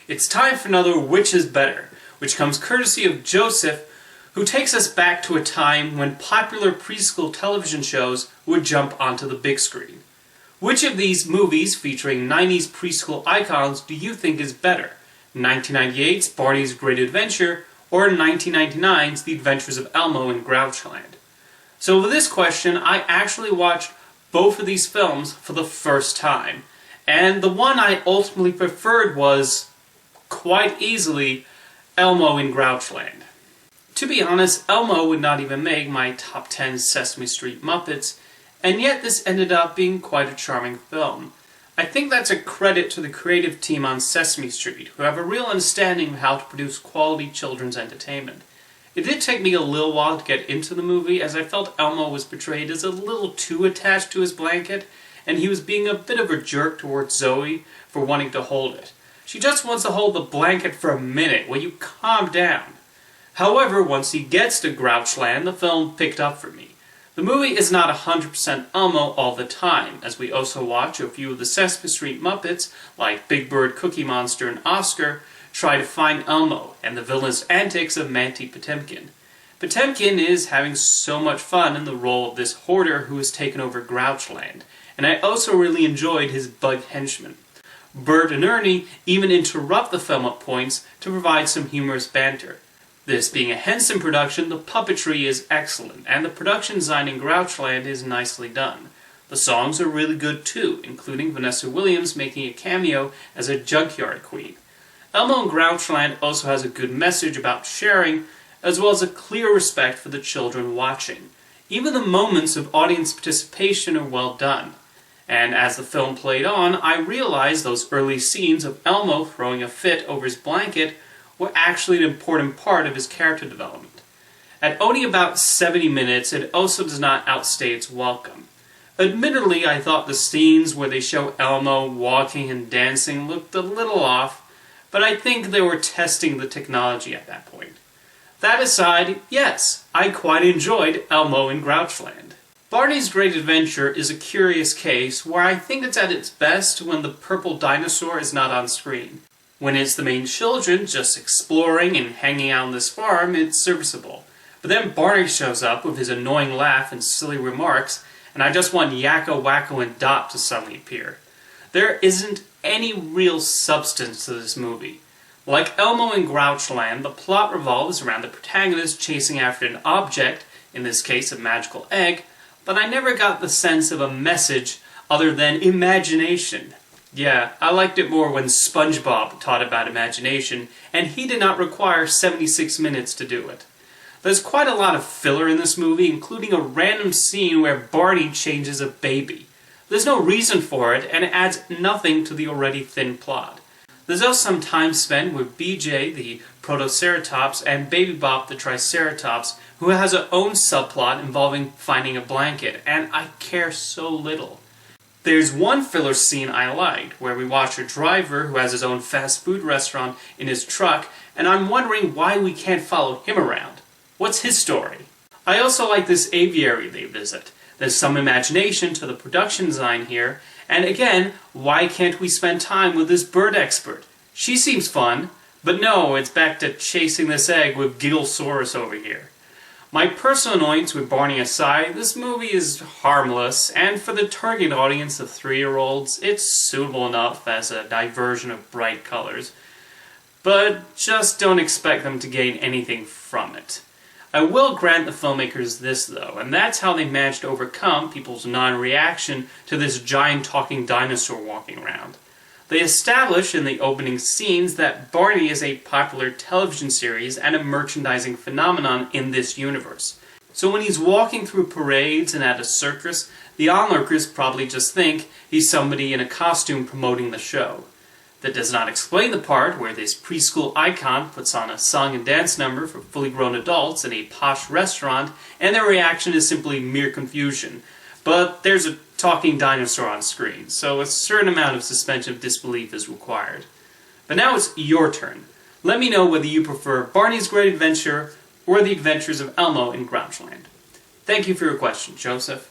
It's time for another Which is Better, which comes courtesy of Joseph, who takes us back to a time when popular preschool television shows would jump onto the big screen. Which of these movies featuring 90s preschool icons do you think is better? 1998's Barney's Great Adventure or 1999's The Adventures of Elmo in Grouchland? So with this question, I actually watched both of these films for the first time, and the one I ultimately preferred was, quite easily, Elmo in Grouchland. To be honest, Elmo would not even make my top 10 Sesame Street Muppets, and yet this ended up being quite a charming film. I think that's a credit to the creative team on Sesame Street, who have a real understanding of how to produce quality children's entertainment. It did take me a little while to get into the movie, as I felt Elmo was portrayed as a little too attached to his blanket, and he was being a bit of a jerk towards Zoe for wanting to hold it. She just wants to hold the blanket for a minute. Will you calm down? However, once he gets to Grouchland, the film picked up for me. The movie is not 100% Elmo all the time, as we also watch a few of the Sesame Street Muppets, like Big Bird, Cookie Monster, and Oscar, try to find Elmo, and the villainous antics of Manti Potemkin. Potemkin is having so much fun in the role of this hoarder who has taken over Grouchland, and I also really enjoyed his bug henchmen. Bert and Ernie even interrupt the film at points to provide some humorous banter. This being a Henson production, the puppetry is excellent, and the production design in Grouchland is nicely done. The songs are really good too, including Vanessa Williams making a cameo as a junkyard queen. Elmo in Grouchland also has a good message about sharing, as well as a clear respect for the children watching. Even the moments of audience participation are well done. And as the film played on, I realized those early scenes of Elmo throwing a fit over his blanket were actually an important part of his character development. At only about 70 minutes, it also does not outstay its welcome. Admittedly, I thought the scenes where they show Elmo walking and dancing looked a little off, but I think they were testing the technology at that point. That aside, yes, I quite enjoyed Elmo in Grouchland. Barney's Great Adventure is a curious case where I think it's at its best when the purple dinosaur is not on screen. When it's the main children just exploring and hanging out on this farm, it's serviceable. But then Barney shows up with his annoying laugh and silly remarks, and I just want Yakko, Wacko, and Dot to suddenly appear. There isn't any real substance to this movie. Like Elmo in Grouchland, the plot revolves around the protagonist chasing after an object, in this case a magical egg, but I never got the sense of a message other than imagination. Yeah, I liked it more when SpongeBob taught about imagination, and he did not require 76 minutes to do it. There's quite a lot of filler in this movie, including a random scene where Barney changes a baby. There's no reason for it, and it adds nothing to the already thin plot. There's also some time spent with BJ, the Protoceratops, and Baby Bop, the Triceratops, who has her own subplot involving finding a blanket, and I care so little. There's one filler scene I liked, where we watch a driver who has his own fast food restaurant in his truck, and I'm wondering why we can't follow him around. What's his story? I also like this aviary they visit. There's some imagination to the production design here, and again, why can't we spend time with this bird expert? She seems fun, but no, it's back to chasing this egg with Gigglesaurus over here. My personal annoyance with Barney aside, this movie is harmless, and for the target audience of 3-year-olds, it's suitable enough as a diversion of bright colors. But just don't expect them to gain anything from it. I will grant the filmmakers this though, and that's how they managed to overcome people's non-reaction to this giant talking dinosaur walking around. They establish in the opening scenes that Barney is a popular television series and a merchandising phenomenon in this universe. So when he's walking through parades and at a circus, the onlookers probably just think he's somebody in a costume promoting the show. That does not explain the part where this preschool icon puts on a song and dance number for fully grown adults in a posh restaurant, and their reaction is simply mere confusion. But there's a talking dinosaur on screen, so a certain amount of suspension of disbelief is required. But now it's your turn. Let me know whether you prefer Barney's Great Adventure or The Adventures of Elmo in Grouchland. Thank you for your question, Joseph.